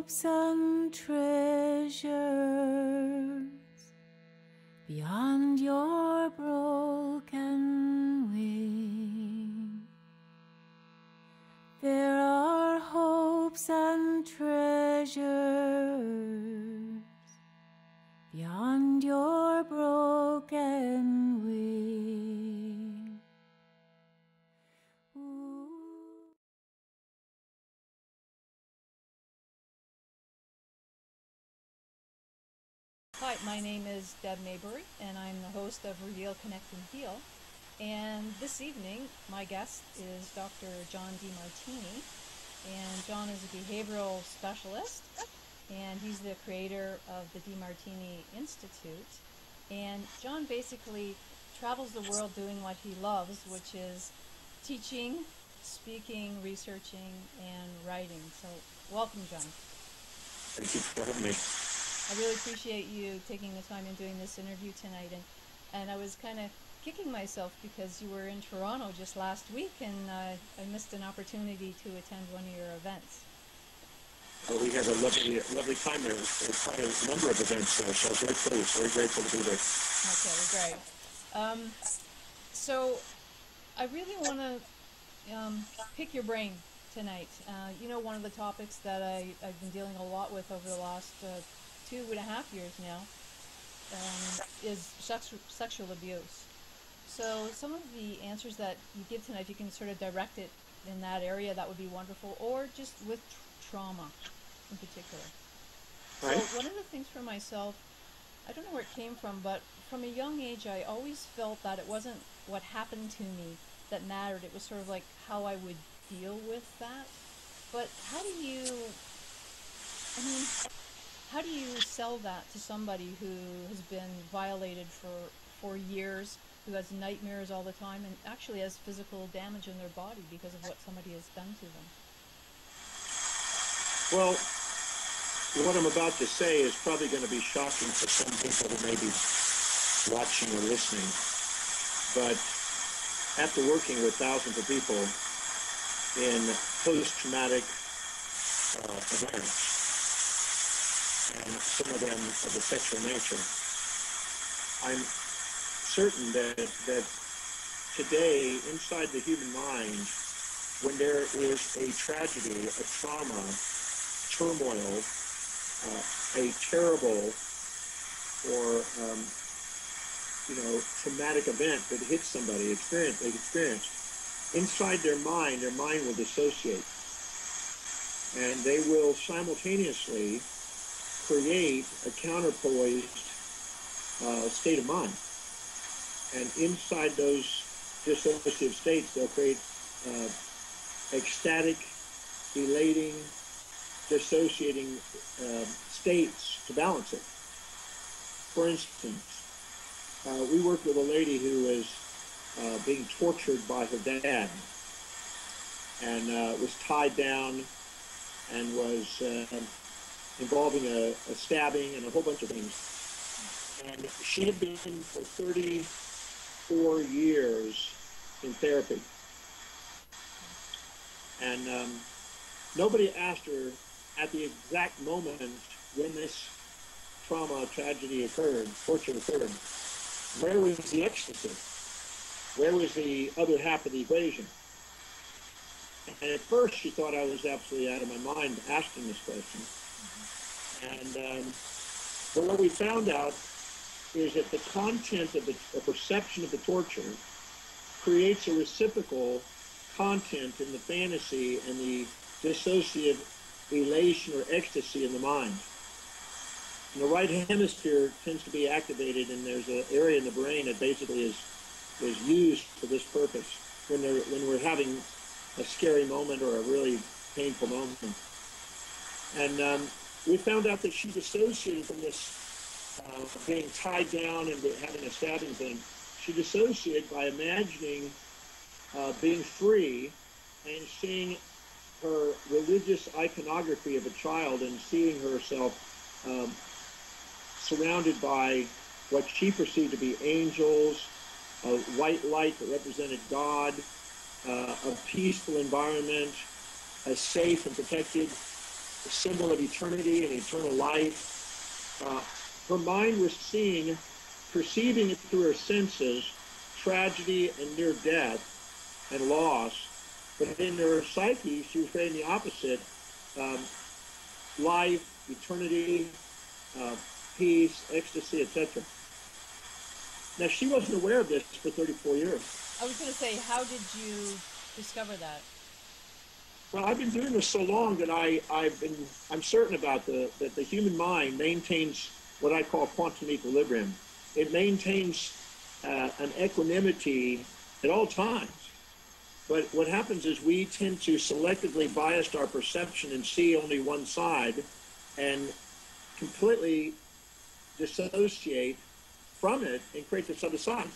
hopes and treasures beyond your broken wing. There are hopes and treasures beyond your broken wing. Ooh. Hi, my name is Deb Maybury, and I'm the host of Reveal, Connect, and Heal. And this evening, my guest is Dr. John Demartini, and John is a behavioral specialist, and he's the creator of the Demartini Institute. And John basically travels the world doing what he loves, which is teaching, speaking, researching, and writing. So welcome, John. Thank you for having me. I really appreciate you taking the time and doing this interview tonight. And I was kind of kicking myself because you were in Toronto just last week, and I missed an opportunity to attend one of your events. Well, we had a lovely time there. There's quite a number of events there, so I was very pleased, very grateful to be there. Okay, great. So I really want to pick your brain tonight. One of the topics that I've been dealing a lot with over the last 2.5 years now is sexual abuse. So some of the answers that you give tonight, if you can sort of direct it in that area, that would be wonderful, or just with trauma in particular. Right. So one of the things for myself, I don't know where it came from, but from a young age I always felt that it wasn't what happened to me that mattered. It was sort of like how I would deal with that. But how do you sell that to somebody who has been violated for years, who has nightmares all the time, and actually has physical damage in their body because of what somebody has done to them? Well, what I'm about to say is probably going to be shocking for some people who may be watching or listening, but after working with thousands of people in post-traumatic events, and some of them of a sexual nature, I'm certain that today, inside the human mind, when there is a tragedy, a trauma, turmoil, a terrible or traumatic event that hits somebody, they experience, inside their mind will dissociate, and they will simultaneously create a counterpoised state of mind. And inside those dissociative states, they'll create ecstatic, elating, dissociating states to balance it. For instance, we worked with a lady who was being tortured by her dad, and was tied down and was involving a stabbing and a whole bunch of things. And she had been for 34 years in therapy. And nobody asked her at the exact moment when this trauma, tragedy occurred, torture occurred, where was the ecstasy? Where was the other half of the equation? And at first she thought I was absolutely out of my mind asking this question. But what we found out is that the content of the perception of the torture creates a reciprocal content in the fantasy and the dissociative elation or ecstasy in the mind. And the right hemisphere tends to be activated, and there's an area in the brain that basically is used for this purpose when we're having a scary moment or a really painful moment. And we found out that she dissociated from this being tied down and having a stabbing thing. She dissociated by imagining being free and seeing her religious iconography of a child and seeing herself surrounded by what she perceived to be angels, a white light that represented God, a peaceful environment, a safe and protected a symbol of eternity and eternal life. Her mind was perceiving it through her senses, tragedy and near death and loss. But in her psyche, she was creating the opposite, life, eternity, peace, ecstasy, etc. Now, she wasn't aware of this for 34 years. I was going to say, how did you discover that? Well, I've been doing this so long that I'm certain about that the human mind maintains what I call quantum equilibrium. It maintains an equanimity at all times. But what happens is we tend to selectively bias our perception and see only one side and completely dissociate from it and create this other side.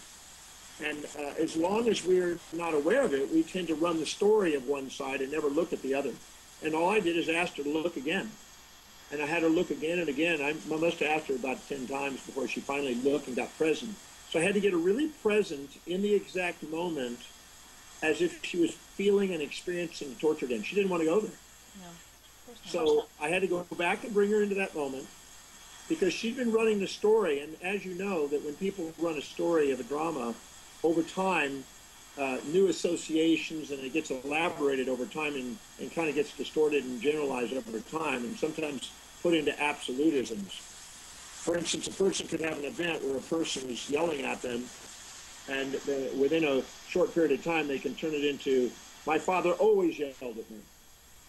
And as long as we're not aware of it, we tend to run the story of one side and never look at the other. And all I did is ask her to look again. And I had her look again and again. I must have asked her about 10 times before she finally looked and got present. So I had to get her really present in the exact moment as if she was feeling and experiencing the torture again. She didn't want to go there. No, of course not. So I had to go back and bring her into that moment because she'd been running the story. And as you know, that when people run a story of a drama, over time, new associations, and it gets elaborated over time and kind of gets distorted and generalized over time, and sometimes put into absolutisms. For instance, a person could have an event where a person is yelling at them, and within a short period of time, they can turn it into, my father always yelled at me,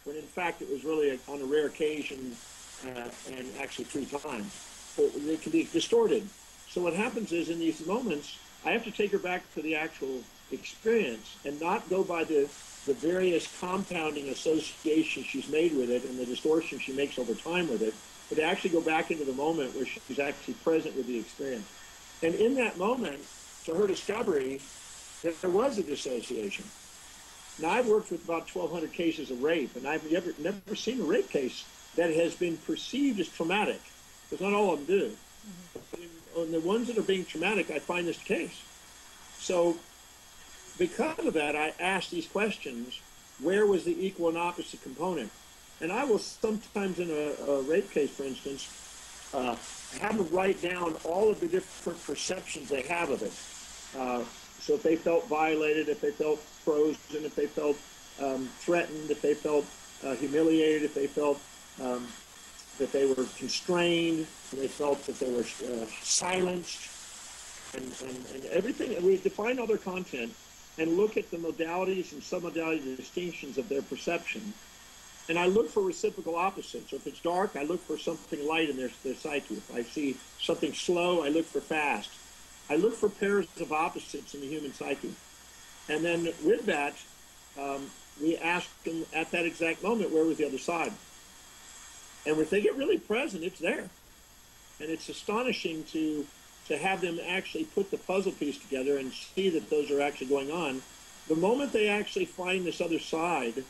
when in fact it was really on a rare occasion and actually 3 times. So it can be distorted. So what happens is in these moments, I have to take her back to the actual experience and not go by the various compounding associations she's made with it and the distortion she makes over time with it, but to actually go back into the moment where she's actually present with the experience. And in that moment, to her discovery, there was a dissociation. Now, I've worked with about 1,200 cases of rape, and I've never seen a rape case that has been perceived as traumatic, because not all of them do. Mm-hmm. But on the ones that are being traumatic, I find this case. So because of that, I asked these questions. Where was the equal and opposite component? And I will sometimes in a rape case, for instance, have them write down all of the different perceptions they have of it. So if they felt violated, if they felt frozen, if they felt threatened, if they felt humiliated, if they felt that they were constrained, they felt that they were silenced, and everything. We define all their content and look at the modalities and submodality distinctions of their perception. And I look for reciprocal opposites. So if it's dark, I look for something light in their psyche. If I see something slow, I look for fast. I look for pairs of opposites in the human psyche. And then with that, we ask them at that exact moment, where was the other side? And if they get really present, it's there. And it's astonishing to have them actually put the puzzle piece together and see that those are actually going on. The moment they actually find this other side,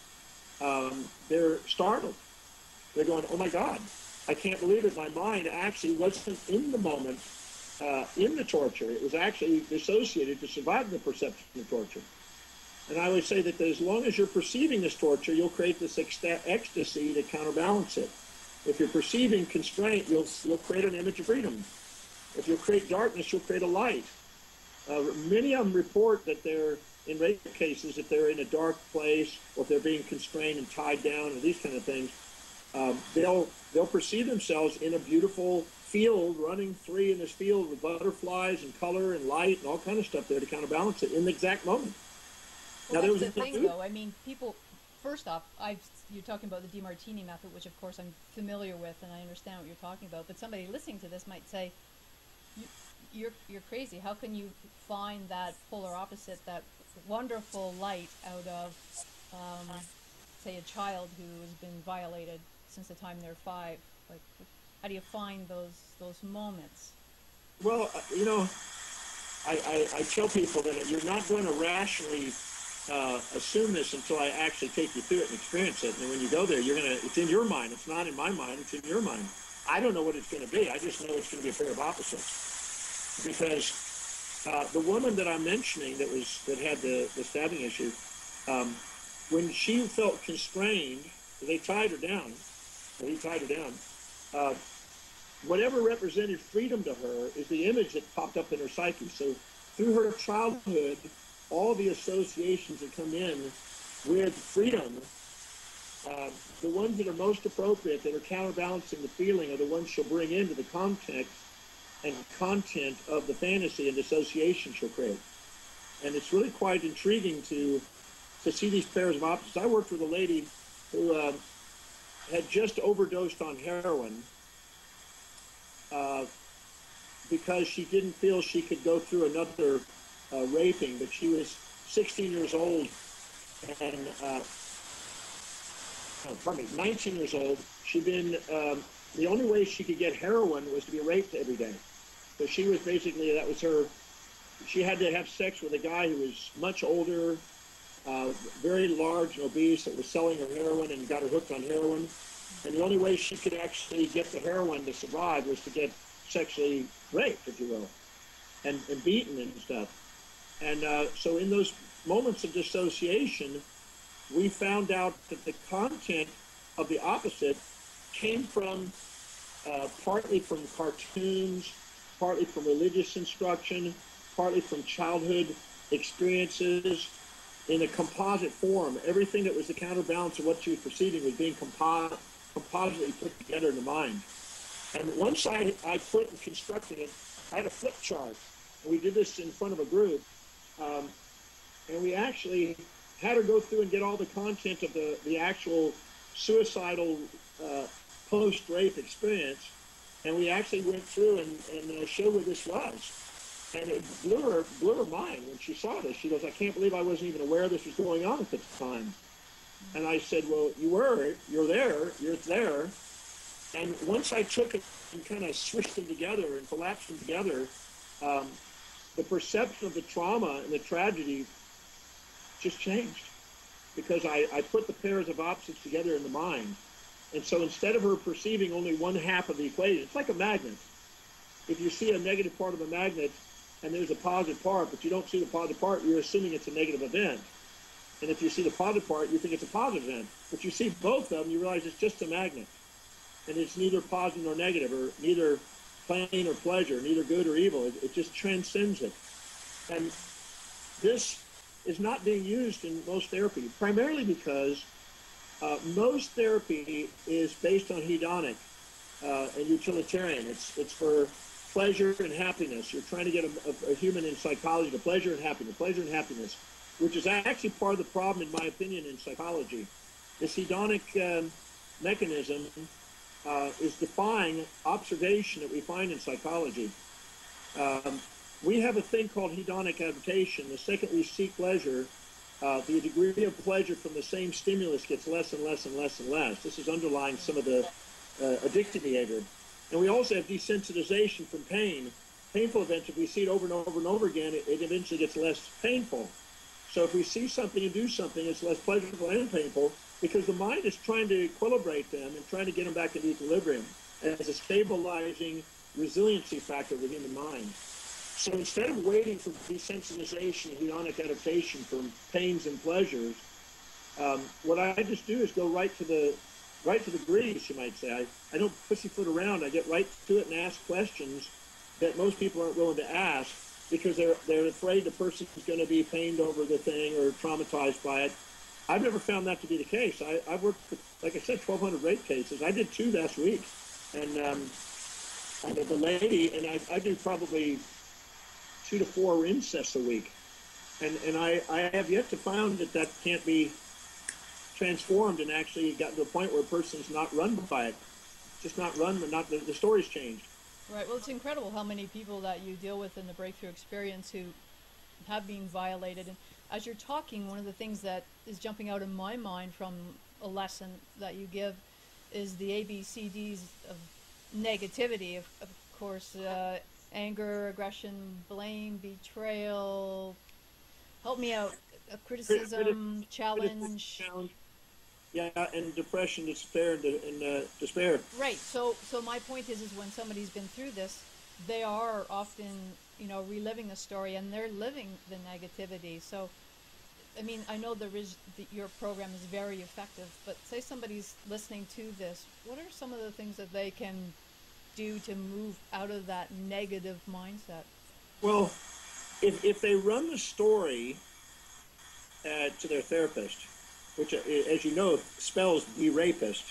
they're startled. They're going, oh my God, I can't believe it. My mind actually wasn't in the moment in the torture. It was actually dissociated to survive the perception of torture. And I would say that as long as you're perceiving this torture, you'll create this ecstasy to counterbalance it. If you're perceiving constraint, you'll create an image of freedom. If you create darkness, you'll create a light. Many of them report that they're, in rape cases, if they're in a dark place or if they're being constrained and tied down or these kind of things, they'll perceive themselves in a beautiful field, running free in this field with butterflies and color and light and all kind of stuff there to counterbalance it in the exact moment. Well, now, that's the thing, though. I mean, people, first off, you're talking about the Demartini method, which, of course, I'm familiar with, and I understand what you're talking about. But somebody listening to this might say, you're crazy. How can you find that polar opposite, that wonderful light out of, say, a child who has been violated since the time they're 5? Like, how do you find those moments? Well, I tell people that you're not going to rationally assume this until I actually take you through it and experience it. And when you go there, it's in your mind. It's not in my mind. It's in your mind. I don't know what it's going to be. I just know it's going to be a pair of opposites. Because the woman that I'm mentioning that had the stabbing issue, when she felt constrained, they tied her down, and he tied her down. Uh, Whatever represented freedom to her is the image that popped up in her psyche. So through her childhood, all the associations that come in with freedom, the ones that are most appropriate, that are counterbalancing the feeling, are the ones she'll bring into the context and content of the fantasy and association she'll create. And it's really quite intriguing to see these pairs of opposites. I worked with a lady who had just overdosed on heroin because she didn't feel she could go through another raping, but she was 16 years old and, 19 years old. She'd been, the only way she could get heroin was to be raped every day. So she was basically, that was her, she had to have sex with a guy who was much older, very large and obese, that was selling her heroin and got her hooked on heroin. And the only way she could actually get the heroin to survive was to get sexually raped, if you will, and beaten and stuff. And so in those moments of dissociation, we found out that the content of the opposite came from partly from cartoons, partly from religious instruction, partly from childhood experiences in a composite form. Everything that was the counterbalance of what she was perceiving was being compositely put together in the mind. And once I put and constructed it, I had a flip chart. And we did this in front of a group. And we actually had her go through and get all the content of the actual suicidal post-rape experience. And we actually went through and showed what this was. And it blew her mind when she saw this. She goes, I can't believe I wasn't even aware this was going on at the time. And I said, well, you're there. And once I took it and kind of swished them together and collapsed them together, the perception of the trauma and the tragedy just changed, because I put the pairs of opposites together in the mind. And so instead of her perceiving only one half of the equation, it's like a magnet. If you see a negative part of a magnet and there's a positive part, but you don't see the positive part, you're assuming it's a negative event. And if you see the positive part, you think it's a positive event. But you see both of them, you realize it's just a magnet. And it's neither positive nor negative, or neither pain or pleasure, neither good or evil. It just transcends it. And this is not being used in most therapy, primarily because most therapy is based on hedonic and utilitarian. It's for pleasure and happiness. You're trying to get a human in psychology to pleasure and happiness, which is actually part of the problem, in my opinion, in psychology. This hedonic mechanism is defying observation that we find in psychology. We have a thing called hedonic adaptation. The second we seek pleasure, the degree of pleasure from the same stimulus gets less and less and less and less. This is underlying some of the addictive behavior. And we also have desensitization from pain. Painful events, if we see it over and over and over again, it eventually gets less painful. So if we see something and do something, it's less pleasurable and painful, because the mind is trying to equilibrate them and trying to get them back into equilibrium as a stabilizing resiliency factor of the human mind. So instead of waiting for desensitization and hedonic adaptation from pains and pleasures, what I just do is go right to the grease, you might say. I don't pussyfoot around. I get right to it and ask questions that most people aren't willing to ask, because they're afraid the person is going to be pained over the thing or traumatized by it. I've never found that to be the case. I've worked with, like I said, 1,200 rape cases. I did 2 last week. And the lady, and I do probably 2 to 4 incest a week. And I have yet to find that can't be transformed and actually gotten to a point where a person's not run by it. Just not run, but not the story's changed. Right. Well, it's incredible how many people that you deal with in the breakthrough experience who have been violated. And as you're talking, one of the things that is jumping out in my mind from a lesson that you give is the ABCDs of negativity. Of course, anger, aggression, blame, betrayal. Help me out. Criticism, challenge. Yeah, and depression, despair, and despair. Right. So my point is when somebody's been through this, they are often, reliving the story, and they're living the negativity. So I mean, I know your program is very effective, but say somebody's listening to this, what are some of the things that they can do to move out of that negative mindset? Well, if they run the story to their therapist, which, as you know, spells be rapist.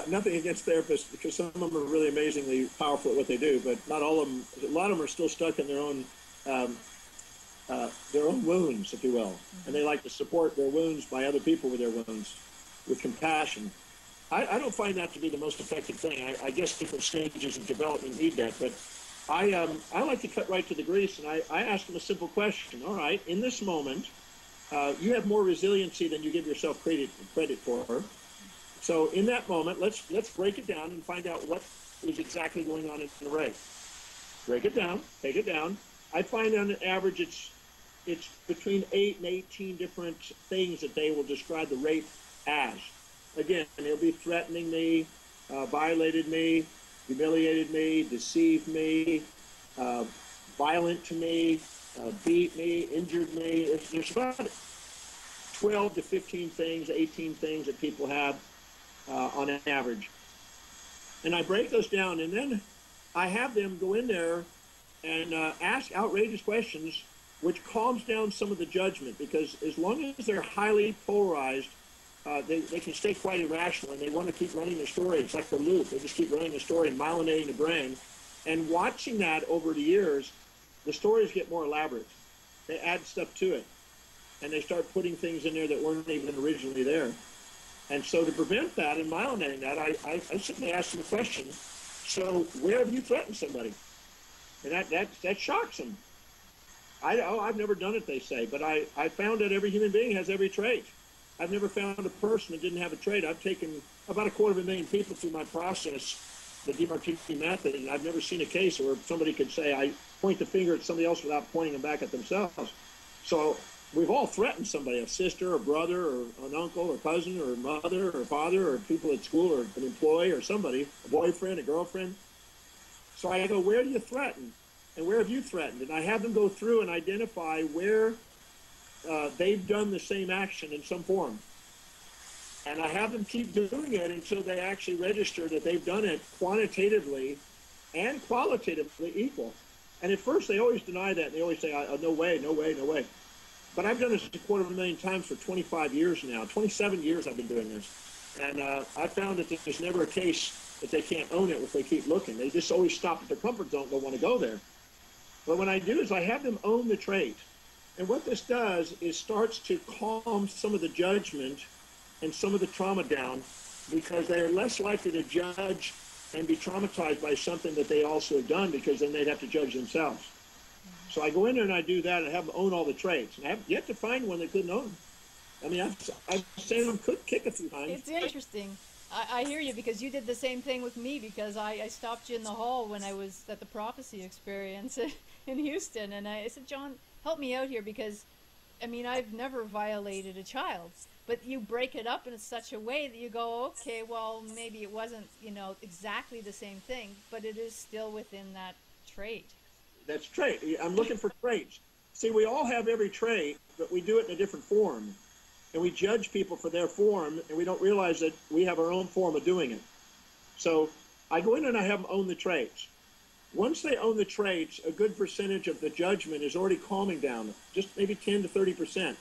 Nothing against therapists, because some of them are really amazingly powerful at what they do, but not all of them. A lot of them are still stuck in their own wounds, if you will, and they like to support their wounds by other people with their wounds, with compassion. I don't find that to be the most effective thing. I guess different stages of development need that, but I like to cut right to the grease, and I ask them a simple question. All right, in this moment, you have more resiliency than you give yourself credit for. So in that moment, let's break it down and find out what is exactly going on in the rape. Break it down, take it down. I find on average it's between 8 and 18 different things that they will describe the rape as. Again, they'll be threatening me, violated me, humiliated me, deceived me, violent to me, beat me, injured me. There's about 12 to 15 things, 18 things that people have on average. And I break those down, and then I have them go in there and ask outrageous questions, which calms down some of the judgment, because as long as they're highly polarized, they can stay quite irrational, and they want to keep running the story. It's like the loop. They just keep running the story and myelinating the brain. And watching that over the years, the stories get more elaborate. They add stuff to it, and they start putting things in there that weren't even originally there. And so to prevent that and myelinating that, I simply ask them a question. So where have you threatened somebody? And that shocks them. I've never done it, they say, but I found that every human being has every trait. I've never found a person that didn't have a trait. I've taken about 250,000 people through my process, the Demartini method, and I've never seen a case where somebody could say, I point the finger at somebody else without pointing them back at themselves. So we've all threatened somebody, a sister, or brother, or an uncle, or cousin, or mother, or father, or people at school, or an employee, or somebody, a boyfriend, a girlfriend. So I go, where do you threaten? And where have you threatened? And I have them go through and identify where they've done the same action in some form. And I have them keep doing it until they actually register that they've done it quantitatively and qualitatively equal. And at first they always deny that. They always say, no way, no way, no way. But I've done this 250,000 times for 25 years now. 27 years I've been doing this. And I found that there's never a case that they can't own it if they keep looking. They just always stop at their comfort zone, don't want to go there. But what I do is I have them own the trait. And what this does is starts to calm some of the judgment and some of the trauma down, because they are less likely to judge and be traumatized by something that they also have done, because then they'd have to judge themselves. So I go in there and I do that and have them own all the traits. And I have yet to find one that couldn't own them. I mean, I've seen them kick a few times. It's interesting. I hear you, because you did the same thing with me, because I stopped you in the hall when I was at the prophecy experience in Houston. And I said, John, help me out here, because, I mean, I've never violated a child. But you break it up in such a way that you go, okay, well, maybe it wasn't, exactly the same thing, but it is still within that trait. That's trait. I'm looking for traits. See, we all have every trait, but we do it in a different form. And we judge people for their form, and we don't realize that we have our own form of doing it. So I go in and I have them own the traits. Once they own the traits, a good percentage of the judgment is already calming down, just maybe 10 to 30%.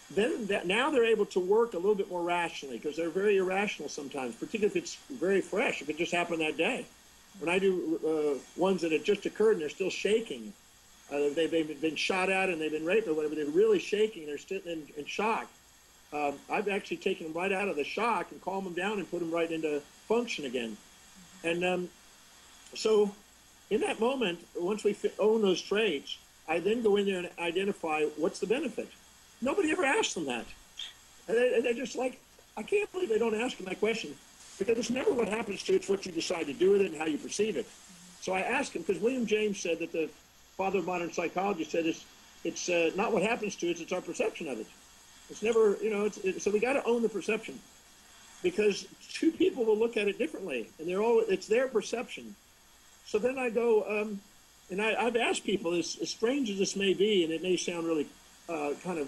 Then now they're able to work a little bit more rationally, because they're very irrational sometimes, particularly if it's very fresh, if it just happened that day. When I do ones that have just occurred and they're still shaking, they've been shot at and they've been raped or whatever, they're really shaking, they're still in shock. I've actually taken them right out of the shock and calmed them down and put them right into function again. And so in that moment, once we own those traits, I then go in there and identify what's the benefit. Nobody ever asks them that. And they're just like, I can't believe they don't ask them that question, because it's never what happens to it, it's what you decide to do with it and how you perceive it. So I ask them, because William James said, that the father of modern psychology said, it's not what happens to it, it's our perception of it. It's never, so we got to own the perception, because two people will look at it differently, and it's their perception. So then I go, And I've asked people, as strange as this may be, and it may sound really kind of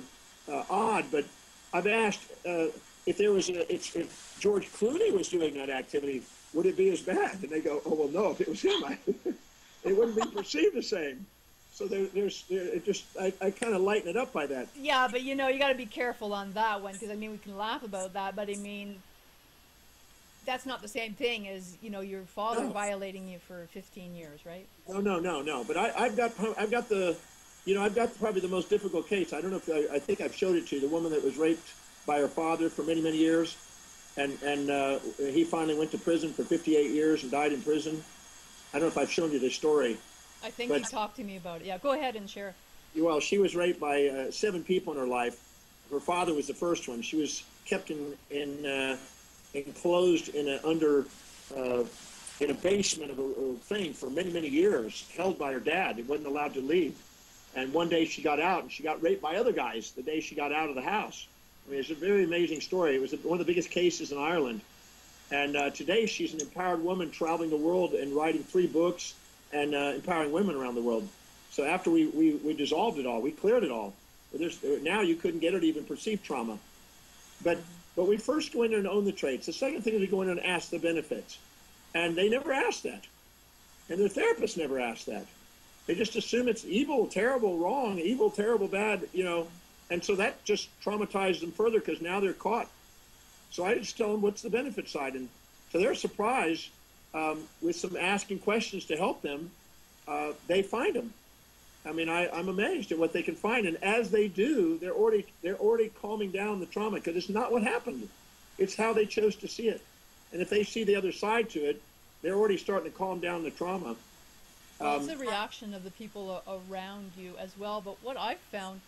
odd, but I've asked if there was if George Clooney was doing that activity, would it be as bad? And they go, oh well, no. If it was him, it wouldn't be perceived the same. So I kind of lighten it up by that. Yeah, but you know, you got to be careful on that one, because I mean, we can laugh about that, but I mean, that's not the same thing as, you know, your father violating you for 15 years, right? No. But I've got the, you know, I've got probably the most difficult case. I don't know if I think I've showed it to you. The woman that was raped by her father for many, many years, and he finally went to prison for 58 years and died in prison. I don't know if I've shown you this story. I think you talked to me about it. Yeah, go ahead and share. Well, she was raped by 7 people in her life. Her father was the first one. She was kept enclosed in a basement of a thing for many, many years, held by her dad. He wasn't allowed to leave. And one day she got out, and she got raped by other guys the day she got out of the house. I mean, it's a very amazing story. It was one of the biggest cases in Ireland. And today she's an empowered woman traveling the world and writing 3 books and empowering women around the world. So after we dissolved it all, we cleared it all. Now you couldn't get her to even perceive trauma. But we first go in there and own the traits. The second thing is we go in there and ask the benefits. And they never ask that. And their therapists never ask that. They just assume it's evil, terrible, wrong, evil, terrible, bad, you know. And so that just traumatizes them further because now they're caught. So I just tell them, what's the benefit side? And to their surprise, with some asking questions to help them, they find them. I mean, I'm amazed at what they can find. And as they do, they're already calming down the trauma, because it's not what happened. It's how they chose to see it. And if they see the other side to it, they're already starting to calm down the trauma. Well, it's a reaction of the people around you as well. But what I've found,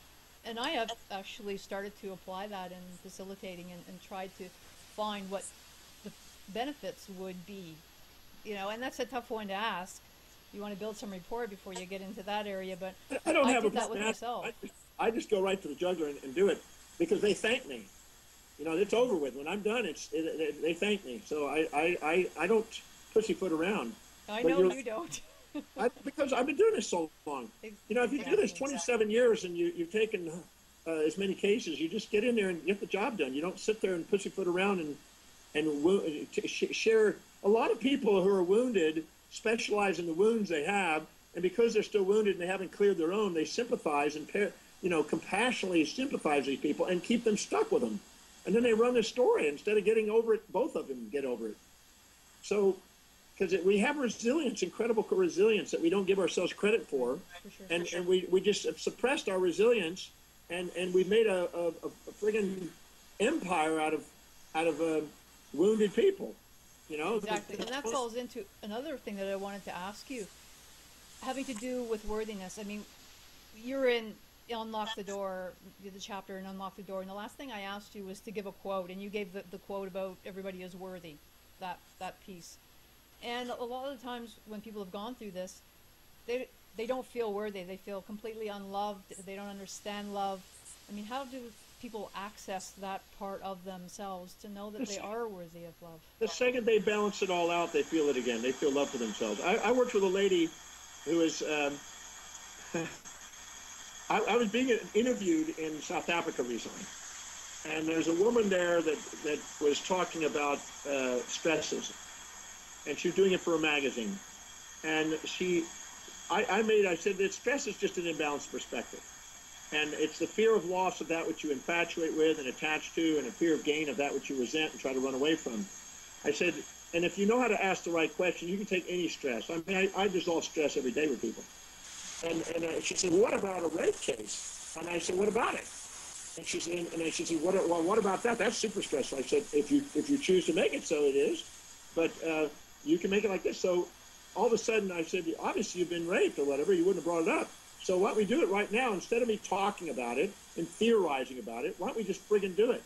and I have actually started to apply that in facilitating and tried to find what the benefits would be. You know, and that's a tough one to ask. You want to build some rapport before you get into that area, but I don't have did that with myself. I just go right to the jugular and do it, because they thank me. You know, it's over with. When I'm done, they thank me. So I don't pussyfoot around. I know you don't. Because I've been doing this so long. You know, if you do this 27 years and you've taken as many cases, you just get in there and get the job done. You don't sit there and pussyfoot around and share. A lot of people who are wounded specialize in the wounds they have, and because they're still wounded and they haven't cleared their own, they sympathize and compassionately sympathize with these people and keep them stuck with them. And then they run this story instead of getting over it. Both of them get over it. So, because we have resilience, incredible resilience that we don't give ourselves credit for, and we just have suppressed our resilience, and we've made a friggin' empire out of wounded people. You know, exactly. And that falls into another thing that I wanted to ask you, having to do with worthiness. I mean, you're in Unlock the Door, the chapter in Unlock the Door, and the last thing I asked you was to give a quote, and you gave the quote about everybody is worthy, that piece. And a lot of the times when people have gone through this, they don't feel worthy. They feel completely unloved. They don't understand love. I mean, how do people access that part of themselves to know that they are worthy of love? The second they balance it all out, they feel it again. They feel love for themselves. I worked with a lady who was, I was being interviewed in South Africa recently. And there's a woman there that was talking about stresses. And she was doing it for a magazine. And I said that stress is just an imbalanced perspective. And it's the fear of loss of that which you infatuate with and attach to, and a fear of gain of that which you resent and try to run away from. I said, and if you know how to ask the right question, you can take any stress. I mean, I dissolve stress every day with people. And she said, well, what about a rape case? And I said, what about it? And she said, what about that? That's super stressful. I said, if you choose to make it so, it is. But you can make it like this. So all of a sudden, I said, obviously you've been raped or whatever. You wouldn't have brought it up. So why don't we do it right now? Instead of me talking about it and theorizing about it, why don't we just friggin' do it?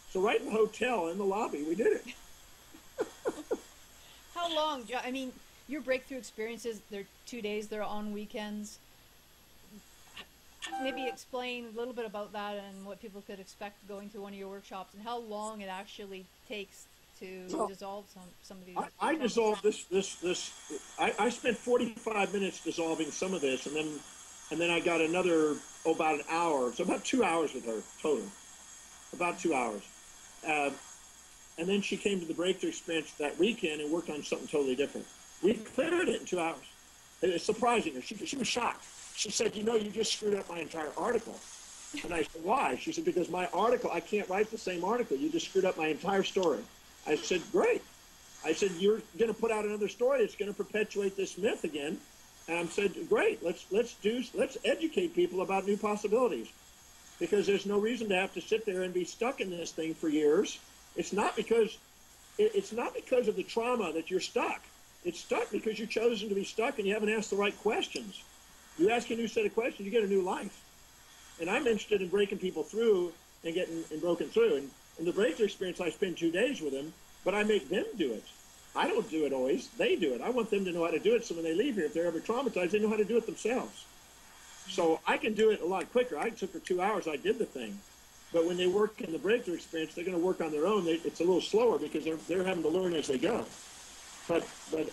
So right in the hotel, in the lobby, we did it. How long? I mean, your breakthrough experiences, they're 2 days, they're on weekends. Maybe explain a little bit about that and what people could expect going to one of your workshops and how long it actually takes to Well, dissolve some of these I traumas? dissolved this. I spent 45 minutes dissolving some of this, and then I got another about an hour, so about 2 hours with her total, about 2 hours. Uh, and then she came to the breakthrough experience that weekend and worked on something totally different. We cleared it in 2 hours. It's surprising her. She was shocked. She said, "You know, you just screwed up my entire article." And I said, "Why?" She said, "Because my article, I can't write the same article. You just screwed up my entire story." I said, "Great." I said, "You're going to put out another story that's going to perpetuate this myth again." And I said, "Great. Let's educate people about new possibilities, because there's no reason to have to sit there and be stuck in this thing for years. It's not because of the trauma that you're stuck. It's stuck because you've chosen to be stuck and you haven't asked the right questions. You ask a new set of questions, you get a new life. And I'm interested in breaking people through and getting broken through. And in the breakthrough experience, I spend 2 days with them, but I make them do it. I don't do it always. They do it. I want them to know how to do it, so when they leave here, if they're ever traumatized, they know how to do it themselves. So I can do it a lot quicker. I took her 2 hours. I did the thing. But when they work in the breakthrough experience, they're going to work on their own. It's a little slower because they're having to learn as they go. But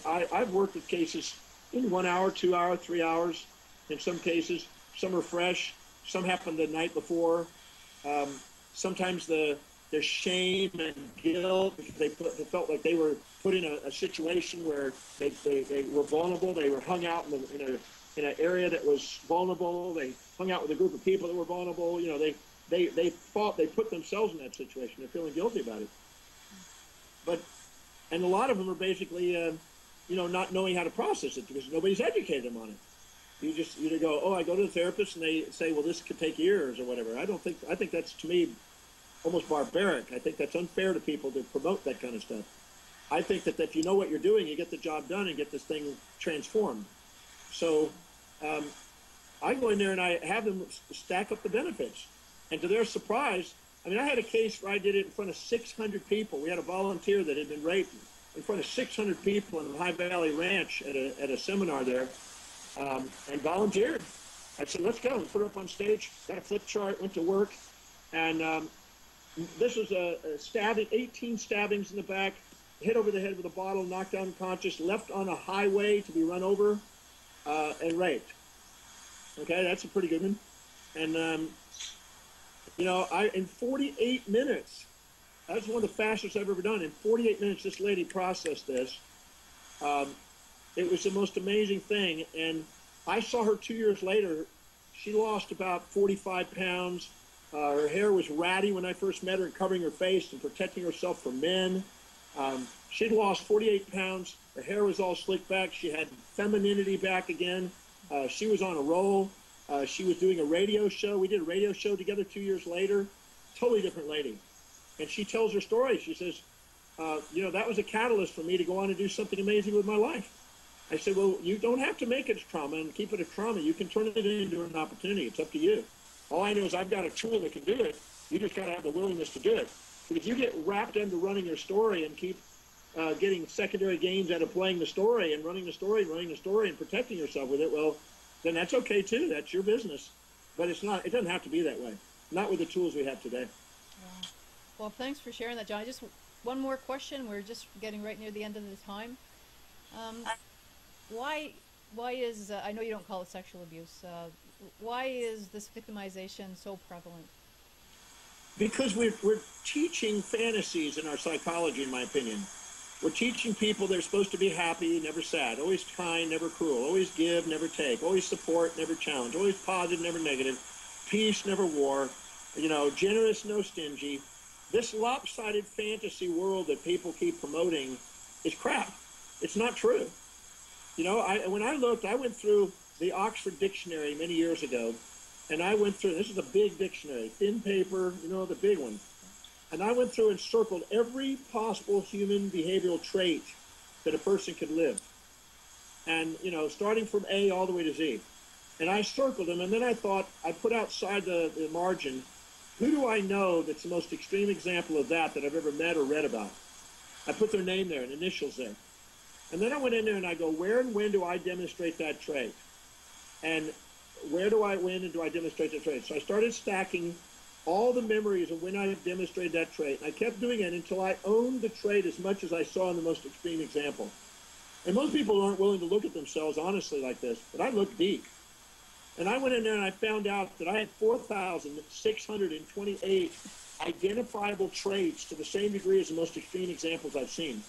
I've worked with cases in 1 hour, 2 hours, 3 hours. In some cases, some are fresh. Some happened the night before. Sometimes the shame and guilt, because they felt like they were put in a situation where they were vulnerable. They were hung out in an area that was vulnerable. They hung out with a group of people that were vulnerable. You know, they thought they put themselves in that situation. They're feeling guilty about it. And a lot of them are basically, not knowing how to process it because nobody's educated them on it. You just either go, "Oh, I go to the therapist," and they say, "Well, this could take years," or whatever. I think that's, to me, almost barbaric. I think that's unfair to people to promote that kind of stuff. I think that if you know what you're doing, you get the job done and get this thing transformed. So I go in there and I have them stack up the benefits. And to their surprise, I mean, I had a case where I did it in front of 600 people. We had a volunteer that had been raped in front of 600 people in the High Valley Ranch at a seminar there, and volunteered. I said, "Let's go." And put her up on stage, got a flip chart, went to work. And this was a stabbing, 18 stabbings in the back, hit over the head with a bottle, knocked unconscious, left on a highway to be run over, and raped. Okay, that's a pretty good one. And, in 48 minutes, that's one of the fastest I've ever done. In 48 minutes, this lady processed this. It was the most amazing thing. And I saw her 2 years later. She lost about 45 pounds. Her hair was ratty when I first met her, and covering her face and protecting herself from men. She'd lost 48 pounds. Her hair was all slicked back. She had femininity back again. She was on a roll. She was doing a radio show. We did a radio show together 2 years later. Totally different lady. And she tells her story. She says, that was a catalyst for me to go on and do something amazing with my life. I said, "Well, you don't have to make it a trauma and keep it a trauma. You can turn it into an opportunity. It's up to you. All I know is I've got a tool that can do it. You just got to have the willingness to do it." But if you get wrapped into running your story and keep getting secondary gains out of playing the story and running the story and protecting yourself with it, well, then that's okay too. That's your business. But it doesn't have to be that way. Not with the tools we have today. Well, thanks for sharing that, John. Just one more question. We're just getting right near the end of the time. Why is, I know you don't call it sexual abuse, why is this victimization so prevalent? Because we're teaching fantasies in our psychology, in my opinion. We're teaching people they're supposed to be happy, never sad, always kind, never cruel, always give, never take, always support, never challenge, always positive, never negative, peace, never war, generous, no stingy. This lopsided fantasy world that people keep promoting is crap. It's not true. When I looked, I went through the Oxford Dictionary many years ago, and I went through, this is a big dictionary, thin paper, the big one. And I went through and circled every possible human behavioral trait that a person could live. And, starting from A all the way to Z. And I circled them, and then I thought, I put outside the margin, who do I know that's the most extreme example of that I've ever met or read about? I put their name there and initials there. And then I went in there and I go, where and when do I demonstrate that trait? And when do I demonstrate that trait? So I started stacking all the memories of when I demonstrated that trait. And I kept doing it until I owned the trait as much as I saw in the most extreme example. And most people aren't willing to look at themselves honestly like this, but I looked deep. And I went in there and I found out that I had 4,628 identifiable traits to the same degree as the most extreme examples I've seen.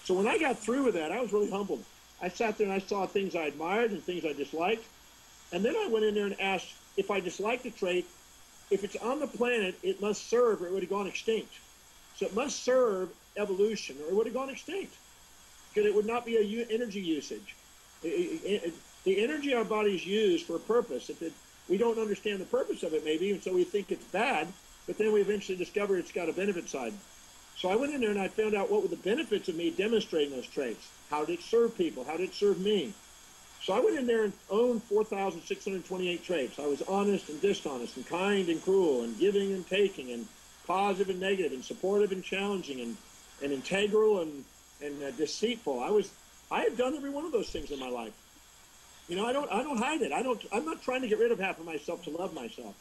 So when I got through with that, I was really humbled. I sat there and I saw things I admired and things I disliked. And then I went in there and asked, if I dislike the trait, if it's on the planet, it must serve or it would have gone extinct. So it must serve evolution or it would have gone extinct because it would not be a energy usage. The energy our bodies use for a purpose, we don't understand the purpose of it maybe, and so we think it's bad, but then we eventually discover it's got a benefit side. So I went in there and I found out what were the benefits of me demonstrating those traits. How did it serve people? How did it serve me? So I went in there and owned 4,628 traits. I was honest and dishonest and kind and cruel and giving and taking and positive and negative and supportive and challenging and integral and deceitful. I have done every one of those things in my life. You know, I don't hide it. I'm not trying to get rid of half of myself to love myself.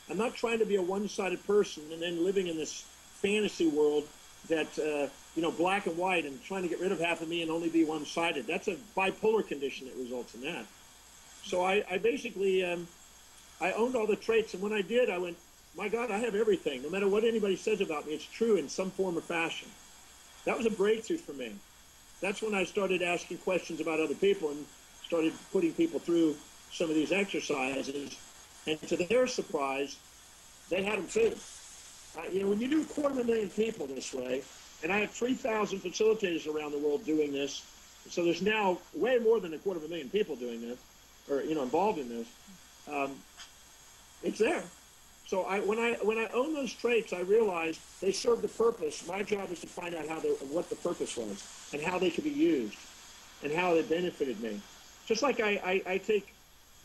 I'm not trying to be a one-sided person and then living in this fantasy world that, black and white and trying to get rid of half of me and only be one-sided. That's a bipolar condition that results in that. So I basically, I owned all the traits. And when I did, I went, my God, I have everything. No matter what anybody says about me, it's true in some form or fashion. That was a breakthrough for me. That's when I started asking questions about other people and started putting people through some of these exercises. And to their surprise, they had them too. When you do 250,000 people this way, and I have 3,000 facilitators around the world doing this, so there's now way more than 250,000 people doing this, or involved in this. It's there. So when I own those traits, I realized they serve the purpose. My job is to find out what the purpose was and how they could be used and how they benefited me. Just like I take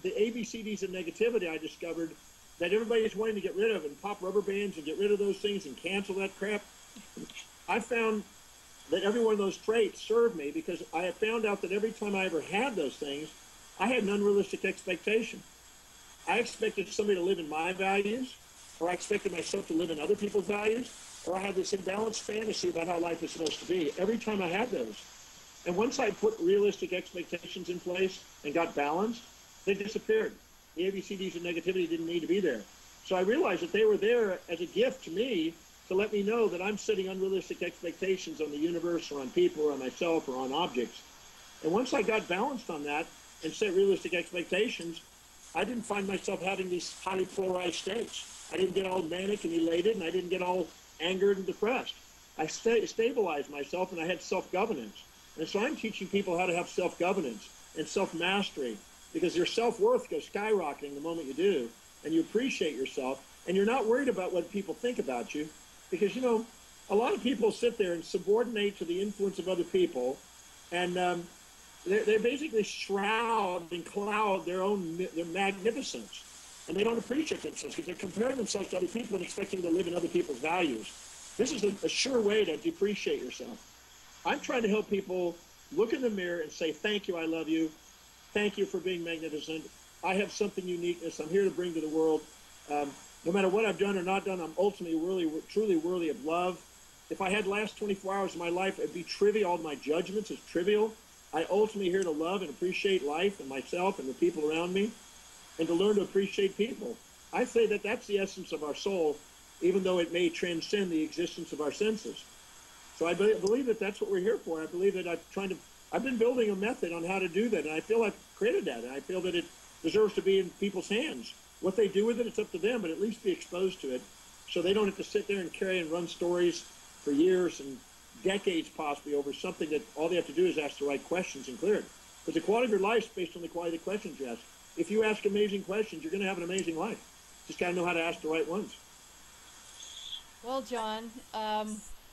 the ABCDs of negativity, I discovered that everybody's wanting to get rid of and pop rubber bands and get rid of those things and cancel that crap. I found that every one of those traits served me because I have found out that every time I ever had those things, I had an unrealistic expectation. I expected somebody to live in my values, or I expected myself to live in other people's values, or I had this imbalanced fantasy about how life is supposed to be every time I had those. And once I put realistic expectations in place and got balanced, they disappeared. The ABCDs of negativity didn't need to be there. So I realized that they were there as a gift to me to let me know that I'm setting unrealistic expectations on the universe or on people or on myself or on objects. And once I got balanced on that and set realistic expectations, I didn't find myself having these highly polarized states. I didn't get all manic and elated, and I didn't get all angered and depressed. I stabilized myself, and I had self-governance. And so I'm teaching people how to have self-governance and self-mastery, because your self-worth goes skyrocketing the moment you do, and you appreciate yourself, and you're not worried about what people think about you, because, a lot of people sit there and subordinate to the influence of other people, and they basically shroud and cloud their magnificence, and they don't appreciate themselves because they're comparing themselves to other people and expecting to live in other people's values. This is a sure way to depreciate yourself. I'm trying to help people look in the mirror and say, thank you, I love you. Thank you for being magnificent. I have something uniqueness I'm here to bring to the world. No matter what I've done or not done, I'm ultimately truly worthy of love. If I had the last 24 hours of my life, it'd be trivial. All my judgments is trivial. I ultimately here to love and appreciate life and myself and the people around me, and to learn to appreciate people. I say that that's the essence of our soul, even though it may transcend the existence of our senses. So I believe that that's what we're here for. I believe that I've been building a method on how to do that, and I feel I've created that, and I feel that it deserves to be in people's hands. What they do with it, it's up to them, but at least be exposed to it, so they don't have to sit there and carry and run stories for years and decades possibly over something that all they have to do is ask the right questions and clear it. But the quality of your life is based on the quality of the questions you ask. If you ask amazing questions, you're going to have an amazing life. Just got to know how to ask the right ones. Well, John,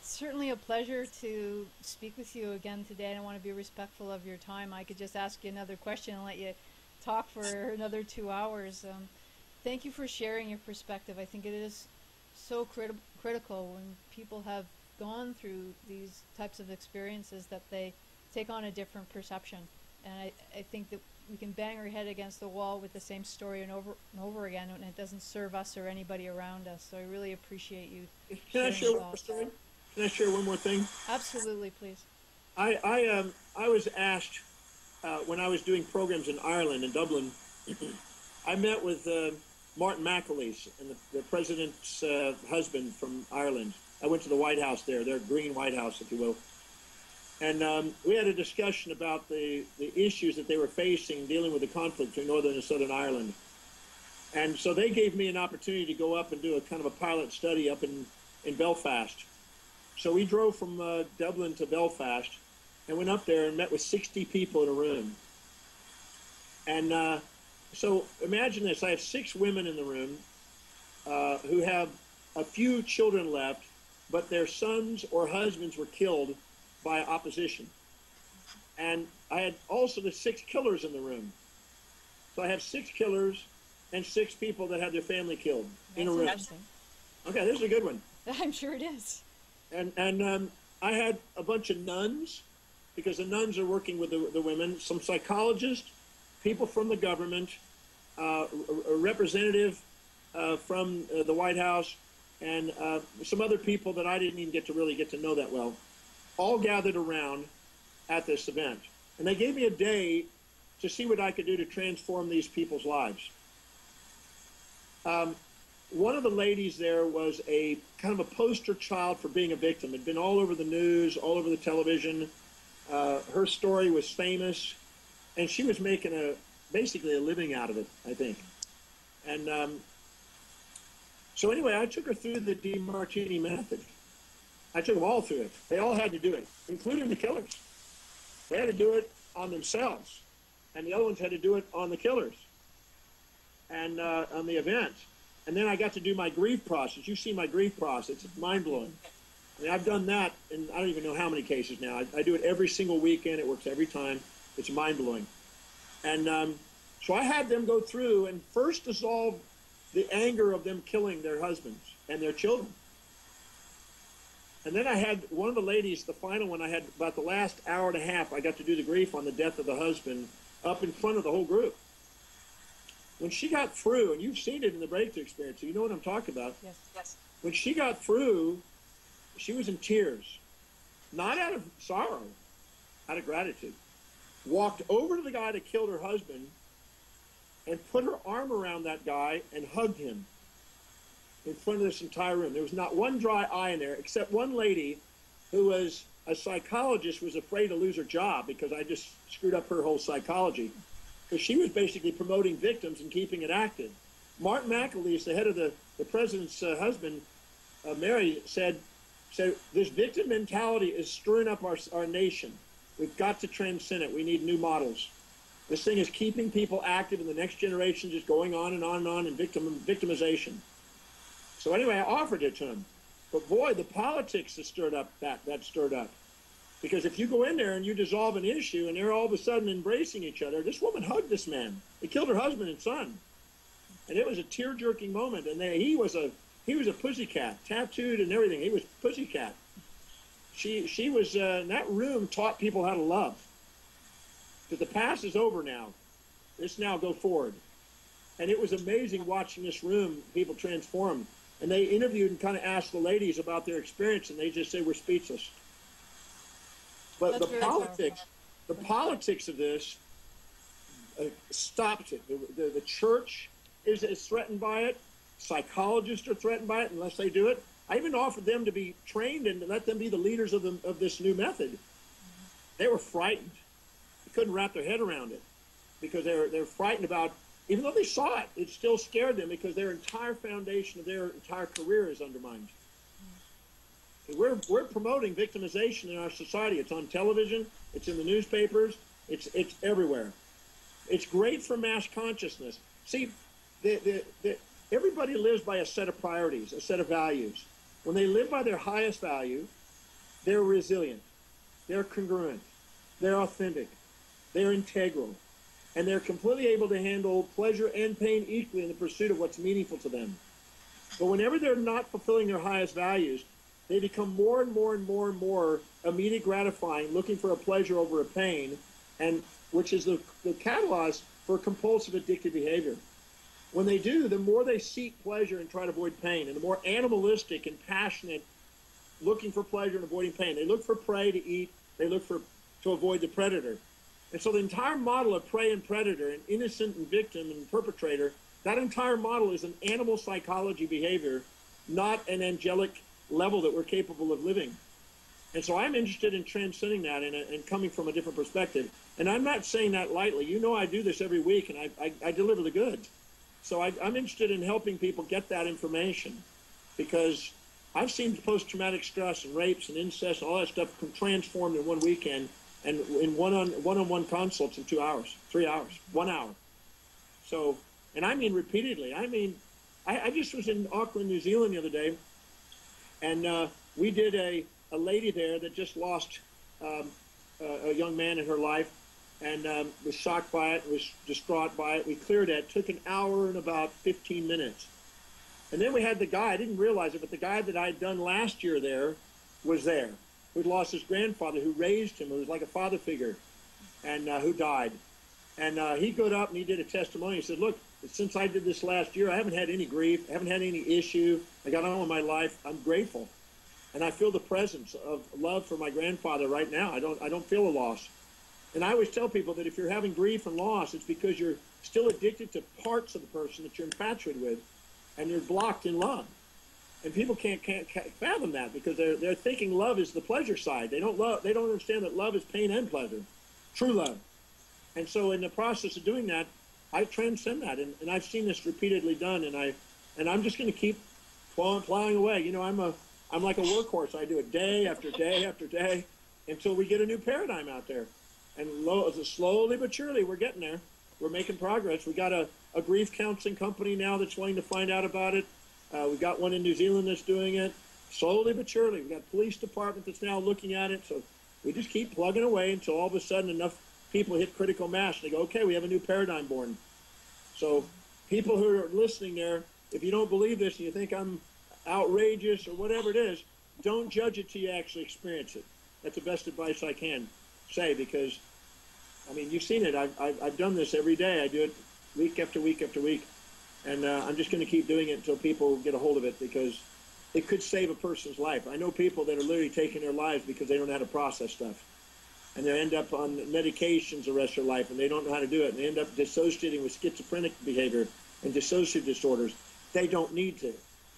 certainly a pleasure to speak with you again today. I don't want to be respectful of your time. I could just ask you another question and let you talk for another 2 hours. Thank you for sharing your perspective. I think it is so critical when people have gone through these types of experiences that they take on a different perception. And I think that we can bang our head against the wall with the same story and over again, and it doesn't serve us or anybody around us. So I really appreciate you. Can I share one more story? Can I share one more thing? Absolutely, please. I was asked when I was doing programs in Ireland, in Dublin, I met with Martin McAleese, and the president's husband from Ireland. I went to the White House there, their green White House, if you will. And we had a discussion about the issues that they were facing dealing with the conflict between Northern and Southern Ireland. And so they gave me an opportunity to go up and do a kind of a pilot study up in Belfast. So we drove from Dublin to Belfast and went up there and met with 60 people in a room. And so imagine this, I have 6 women in the room who have a few children left, but their sons or husbands were killed by opposition. And I had also the 6 killers in the room. So I have 6 killers and 6 people that had their family killed in a room. Okay, this is a good one. I'm sure it is. And I had a bunch of nuns, because the nuns are working with the women, some psychologists, people from the government, a representative from the White House, and some other people that I didn't even really get to know that well, all gathered around at this event. And they gave me a day to see what I could do to transform these people's lives. One of the ladies there was a kind of a poster child for being a victim. Had been all over the news, all over the television. Her story was famous, and she was making basically a living out of it, I think. And so anyway, I took her through the Demartini method. I took them all through it. They all had to do it, including the killers. They had to do it on themselves, and the other ones had to do it on the killers and on the event. And then I got to do my grief process. You see my grief process. It's mind-blowing. I mean, I've done that in I don't even know how many cases now. I do it every single weekend. It works every time. It's mind-blowing. And so I had them go through and first dissolve the anger of them killing their husbands and their children. And then I had one of the ladies, the final one, I had about the last hour and a half, I got to do the grief on the death of the husband up in front of the whole group. When she got through, and you've seen it in the breakthrough experience, so you know what I'm talking about. Yes, yes. When she got through, she was in tears, not out of sorrow, out of gratitude. Walked over to the guy that killed her husband and put her arm around that guy and hugged him in front of this entire room. There was not one dry eye in there, except one lady who was a psychologist, was afraid to lose her job because I just screwed up her whole psychology. Because she was basically promoting victims and keeping it active. Martin McAleese, the head of the president's husband, Mary, said, this victim mentality is stirring up our nation. We've got to transcend it. We need new models. This thing is keeping people active, and the next generation just going on and on and on in victimization. So anyway, I offered it to him. But boy, the politics that stirred up, that stirred up. Because if you go in there and you dissolve an issue and they're all of a sudden embracing each other, this woman hugged this man. They killed her husband and son. And it was a tear-jerking moment. And he was a pussycat, tattooed and everything. He was pussycat. She was, in that room, taught people how to love. Because the past is over now. Let's now go forward. And it was amazing watching this room, people transform. And they interviewed and kind of asked the ladies about their experience, and they just say, we're speechless. But the politics of this stopped it. The church is threatened by it. Psychologists are threatened by it unless they do it. I even offered them to be trained and let them be the leaders of this new method. They were frightened. They couldn't wrap their head around it because they're frightened about, even though they saw it, it still scared them because their entire foundation of their entire career is undermined. We're promoting victimization in our society. It's on television. It's in the newspapers. It's everywhere. It's great for mass consciousness. See, everybody lives by a set of priorities, a set of values. When they live by their highest value, they're resilient. They're congruent. They're authentic. They're integral. And they're completely able to handle pleasure and pain equally in the pursuit of what's meaningful to them. But whenever they're not fulfilling their highest values, they become more and more immediate gratifying, looking for a pleasure over a pain. And which is the catalyst for compulsive addictive behavior. When they do, the more they seek pleasure and try to avoid pain, and the more animalistic and passionate, looking for pleasure and avoiding pain. They look for prey to eat. They look to avoid the predator. And so the entire model of prey and predator, and innocent and victim and perpetrator, that entire model is an animal psychology behavior, not an angelic level that we're capable of living. And so I'm interested in transcending that and coming from a different perspective. And I'm not saying that lightly. You know I do this every week, and I deliver the goods. So I'm interested in helping people get that information, because I've seen post-traumatic stress and rapes and incest and all that stuff transformed in one weekend and in one-on-one consults in 2 hours, 3 hours, 1 hour. So, and I mean repeatedly. I mean, I just was in Auckland, New Zealand the other day, and we did a lady there that just lost a young man in her life, and was shocked by it, was distraught by it. We cleared it. It took an hour and about 15 minutes. And then we had the guy, I didn't realize it, but the guy that I had done last year there was there, who'd lost his grandfather, who raised him, who was like a father figure, and who died. And he got up and he did a testimony. He said, look, since I did this last year, I haven't had any grief, I haven't had any issue. I got on with my life. I'm grateful. And I feel the presence of love for my grandfather right now. I don't feel a loss. And I always tell people that if you're having grief and loss, it's because you're still addicted to parts of the person that you're infatuated with, and you're blocked in love. And people can't fathom that, because they're thinking love is the pleasure side. They don't understand that love is pain and pleasure, true love. And so in the process of doing that, I transcend that, and I've seen this repeatedly done, and I'm just going to keep plowing away. You know, I'm like a workhorse. I do it day after day after day until we get a new paradigm out there. And slowly but surely, we're getting there. We're making progress. We got a grief counseling company now that's wanting to find out about it. We got one in New Zealand that's doing it. Slowly but surely, we got a police department that's now looking at it. So we just keep plugging away until all of a sudden enough people hit critical mass. They go, okay, we have a new paradigm born. So people who are listening there, if you don't believe this and you think I'm outrageous or whatever it is, don't judge it till you actually experience it. That's the best advice I can say, because I mean, you've seen it. I've done this every day. I do it week after week after week, and I'm just going to keep doing it until people get a hold of it, because it could save a person's life. I know people that are literally taking their lives because they don't know how to process stuff, and they end up on medications the rest of their life, and they don't know how to do it, and they end up dissociating with schizophrenic behavior and dissociative disorders. They don't need to.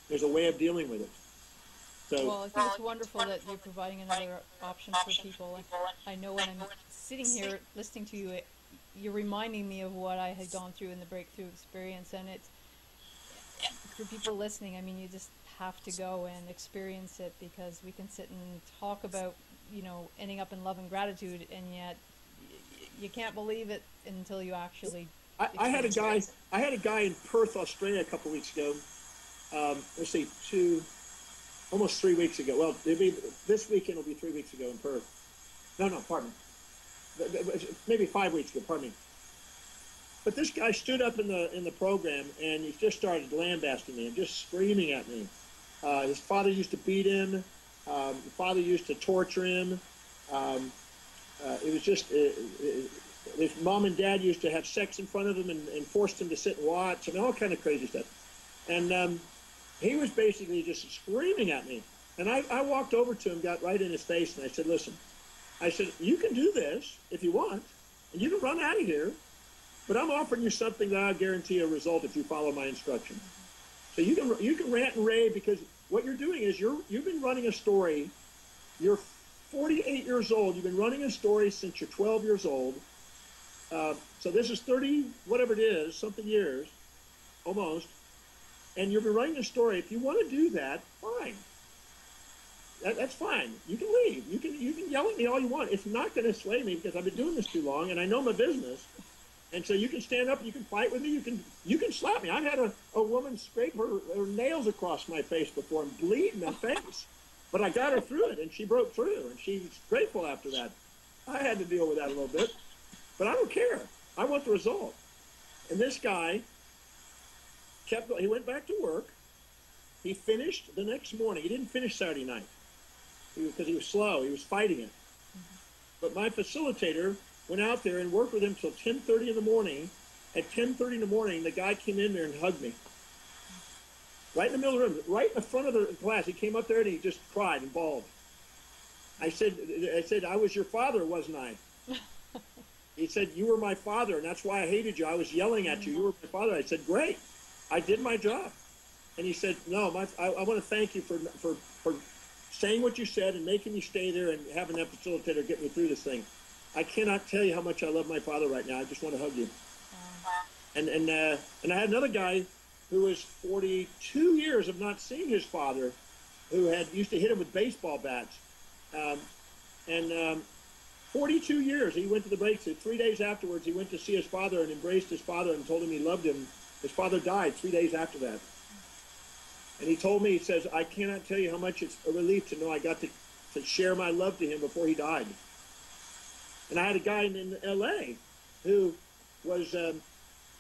There's a way of dealing with it. So, well, I think it's wonderful that you're providing another option for people. I know when I'm sitting here listening to you, you're reminding me of what I had gone through in the breakthrough experience, and it's for people listening. I mean, you just have to go and experience it, because we can sit and talk about, you know, ending up in love and gratitude, and yet you can't believe it until you actually. I had a guy in Perth, Australia, a couple of weeks ago. Let's see, almost 3 weeks ago. Well, this weekend will be 3 weeks ago in Perth. No, pardon me. Maybe 5 weeks ago, pardon me. But this guy stood up in the program, and he just started lambasting me and just screaming at me. His father used to beat him. His father used to torture him. It was just, his mom and dad used to have sex in front of him and forced him to sit and watch, and all kind of crazy stuff. And he was basically just screaming at me. And I walked over to him, got right in his face, and I said, listen, I said, you can do this if you want, and you can run out of here, but I'm offering you something that I'll guarantee a result if you follow my instructions. So you can rant and rave, because what you're doing is you've been running a story. You're 48 years old. You've been running a story since you're 12 years old. So this is 30, whatever it is, something years, almost. And you've been writing a story. If you want to do that, fine. That's fine. You can leave. You can yell at me all you want. It's not going to sway me, because I've been doing this too long and I know my business. And so you can stand up, you can fight with me, you can slap me. I've had a woman scrape her nails across my face before and bleed in my face. But I got her through it, and she broke through, and she's grateful after that. I had to deal with that a little bit, but I don't care. I want the result. And this guy he went back to work. He finished the next morning. He didn't finish Saturday night because he was slow. He was fighting it. But my facilitator went out there and worked with him till 10:30 in the morning. At 10:30 in the morning, the guy came in there and hugged me. Right in the middle of the room, right in the front of the class. He came up there and he just cried and bawled. I said, I was your father, wasn't I? He said, you were my father, and that's why I hated you. I was yelling at you. You were my father. I said, great. I did my job. And he said, no, I want to thank you for saying what you said and making me stay there and having that facilitator get me through this thing. I cannot tell you how much I love my father right now. I just want to hug you. And I had another guy who was 42 years of not seeing his father, who had used to hit him with baseball bats. 42 years, he went to the break. 3 days afterwards, he went to see his father and embraced his father and told him he loved him. His father died 3 days after that. And he told me, he says, I cannot tell you how much it's a relief to know I got to share my love to him before he died. And I had a guy in L.A. who was,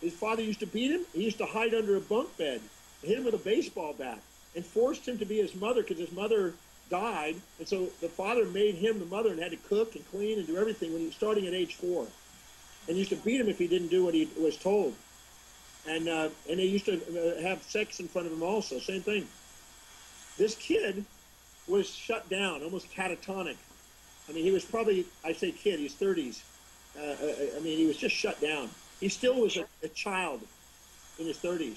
his father used to beat him. He used to hide under a bunk bed, hit him with a baseball bat, and forced him to be his mother because his mother died. And so the father made him the mother and had to cook and clean and do everything when he was starting at age 4. And used to beat him if he didn't do what he was told. And they used to have sex in front of him also, same thing. This kid was shut down, almost catatonic. I mean, he was probably, I say kid, he's 30s. I mean, he was just shut down. He still was a child in his 30s.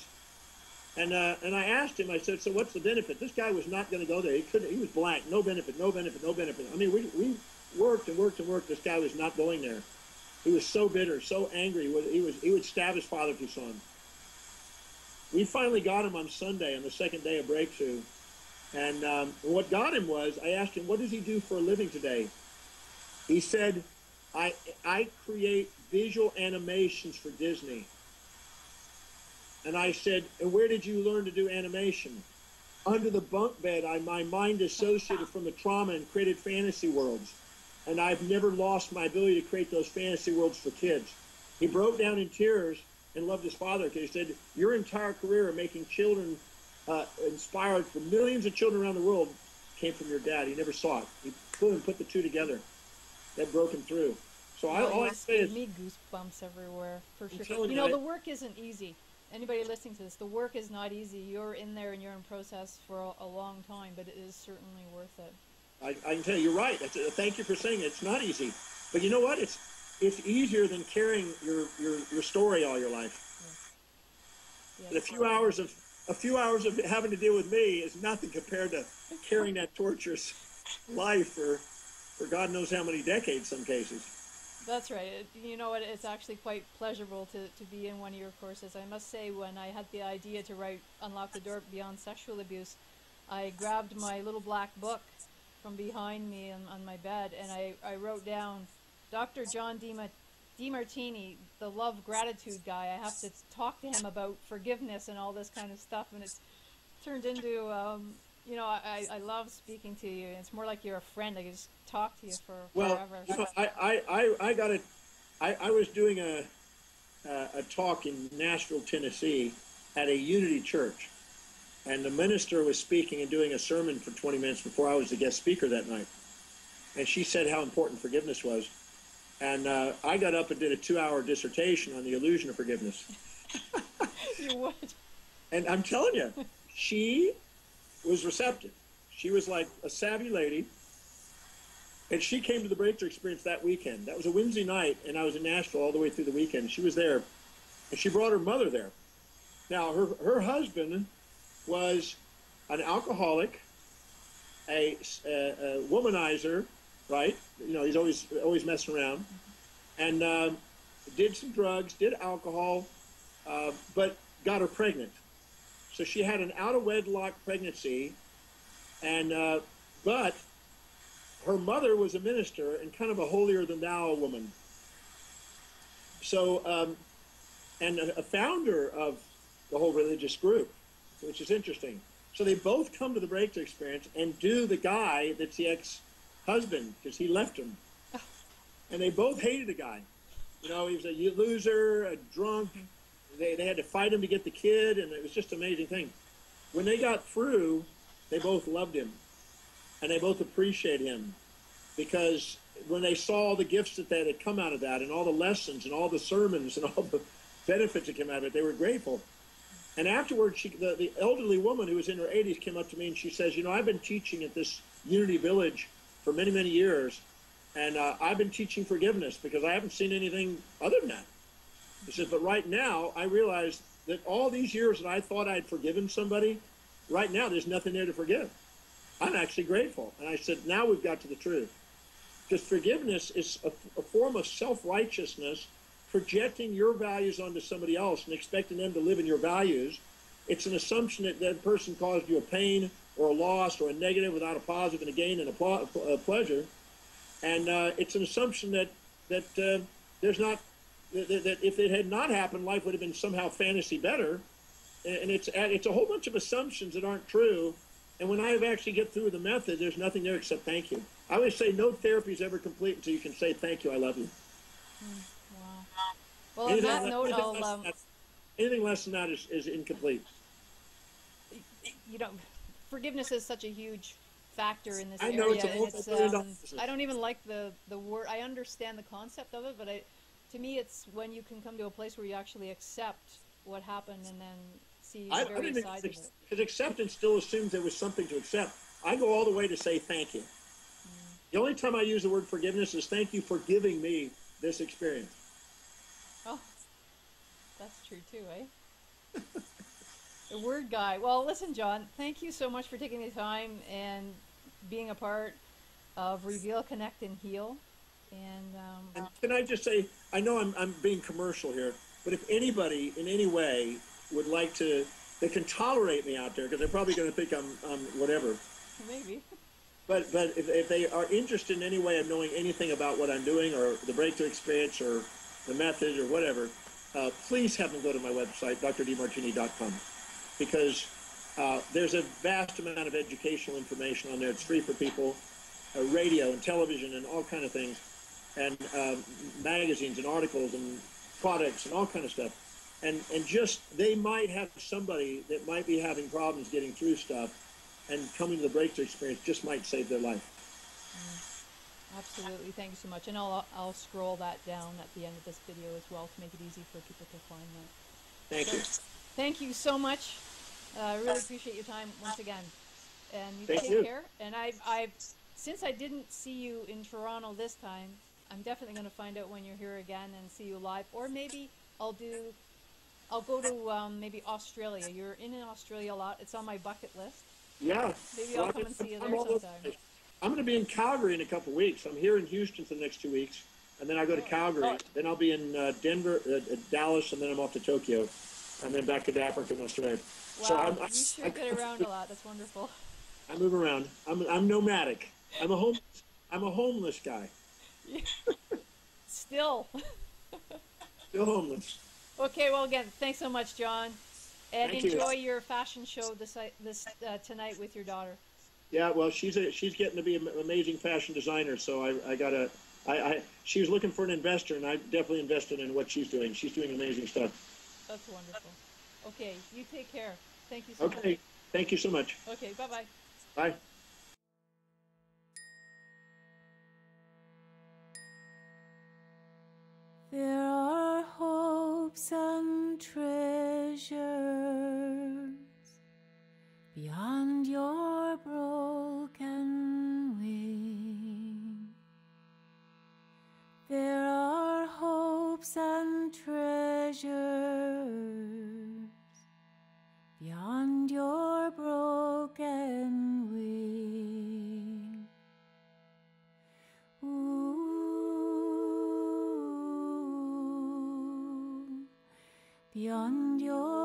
And I asked him, I said, so what's the benefit? This guy was not going to go there. He was blank, no benefit, no benefit, no benefit. I mean, we worked and worked and worked. This guy was not going there. He was so bitter, so angry. He would stab his father if he saw him. We finally got him on Sunday, on the second day of Breakthrough. And what got him was, I asked him, what does he do for a living today? He said, I create visual animations for Disney. And I said, and where did you learn to do animation? Under the bunk bed, my mind dissociated from the trauma and created fantasy worlds. And I've never lost my ability to create those fantasy worlds for kids. He broke down in tears and loved his father because he said, your entire career of making children inspired for millions of children around the world came from your dad. He never saw it. He put the two together. That broke him through. So all I say is, me goosebumps everywhere for sure. You know, the work isn't easy. Anybody listening to this, the work is not easy. You're in there and you're in process for a long time, but it is certainly worth it. I can tell you, you're right. Thank you for saying it. It's not easy, but you know what? It's easier than carrying your story all your life. Yes. A few hours of having to deal with me is nothing compared to carrying that torturous life for God knows how many decades, some cases. That's right. You know what? It's actually quite pleasurable to be in one of your courses. I must say, when I had the idea to write Unlock the Door Beyond Sexual Abuse, I grabbed my little black book from behind me on my bed, and I wrote down, Dr. John Demartini, the love gratitude guy. I have to talk to him about forgiveness and all this kind of stuff, and it's turned into, you know, I love speaking to you. It's more like you're a friend. I can just talk to you for forever. You know, I was doing a talk in Nashville, Tennessee at a Unity church. And the minister was speaking and doing a sermon for 20 minutes before I was the guest speaker that night. And she said how important forgiveness was. And I got up and did a 2-hour dissertation on the illusion of forgiveness. You would. And I'm telling you, she was receptive. She was like a savvy lady. And she came to the Breakthrough Experience that weekend. That was a Wednesday night, and I was in Nashville all the way through the weekend. She was there, and she brought her mother there. Now, her husband was an alcoholic, a womanizer, right? You know, he's always messing around, and did some drugs, did alcohol, but got her pregnant. So she had an out-of-wedlock pregnancy, and but her mother was a minister and kind of a holier-than-thou woman. So, and a founder of the whole religious group, which is interesting. So they both come to the Breakthrough Experience and do the guy that's the ex-husband, because he left him. And they both hated the guy. You know, he was a loser, a drunk. They had to fight him to get the kid, and it was just an amazing thing. When they got through, they both loved him, and they both appreciate him. because when they saw the gifts that had come out of that, and all the lessons and all the sermons and all the benefits that came out of it, they were grateful. And afterwards, the elderly woman who was in her 80s came up to me and she says, I've been teaching at this Unity Village for many, many years, and I've been teaching forgiveness because I haven't seen anything other than that. She says, but right now, I realize that all these years that I thought I'd forgiven somebody, right now, there's nothing there to forgive. I'm actually grateful. And I said, now we've got to the truth. Because forgiveness is a form of self-righteousness, projecting your values onto somebody else and expecting them to live in your values. It's an assumption that that person caused you a pain or a loss or a negative without a positive and a gain and a pleasure. And it's an assumption that there's not, that if it had not happened, life would have been somehow fantasy better. And it's a whole bunch of assumptions that aren't true. And when I actually get through the method, there's nothing there except thank you. I always say no therapy is ever complete until you can say thank you, I love you. Wow. Well, on that note, anything less than that is incomplete. Forgiveness is such a huge factor in this I know, area. I don't even like the word. I understand the concept of it, but to me, it's when you can come to a place where you actually accept what happened and then see various sides of it. Because acceptance still assumes there was something to accept. I go all the way to say thank you. The only time I use the word forgiveness is thank you for giving me this experience. Oh, that's true too, eh? The word guy. Well, listen, John, thank you so much for taking the time and being a part of Reveal, Connect, and Heal. And can I just say, I know I'm being commercial here, but if anybody in any way would like to, they can tolerate me out there because they're probably going to think I'm whatever. Maybe. But if they are interested in any way of knowing anything about what I'm doing or the breakthrough experience or the method or whatever, please have them go to my website, drdemartini.com, because there's a vast amount of educational information on there. It's free for people, radio and television and all kind of things, and magazines and articles and products and all kind of stuff. And just, they might have somebody that might be having problems getting through stuff, and coming to the breakthrough experience just might save their life. Absolutely. Thank you so much. And I'll scroll that down at the end of this video as well to make it easy for people to find that. Thank you. Thank you so much. I really appreciate your time once again. And you Thank take you. care. And I've since I didn't see you in Toronto this time, I'm definitely going to find out when you're here again and see you live. Or maybe I'll go to maybe Australia. You're in Australia a lot. It's on my bucket list. Yeah. Maybe I'll come and see you there sometime. I'm going to be in Calgary in a couple of weeks. I'm here in Houston for the next 2 weeks, and then I go to Calgary. Then I'll be in Denver, Dallas, and then I'm off to Tokyo, and then back to Africa and Australia. Wow, you sure get around a lot. That's wonderful. I move around. I'm nomadic. I'm a homeless guy. Still. Still homeless. Okay, well, again, thanks so much, John. And Thank enjoy you. your fashion show this tonight with your daughter. Yeah, well, she's getting to be an amazing fashion designer, so she was looking for an investor, and I definitely invested in what she's doing. She's doing amazing stuff. That's wonderful. Okay, you take care. Thank you so much. Okay, thank you so much. Okay, bye-bye. Bye. There are hopes and treasures beyond your broken wing. There are hopes and treasures beyond your broken wing. Ooh. Beyond your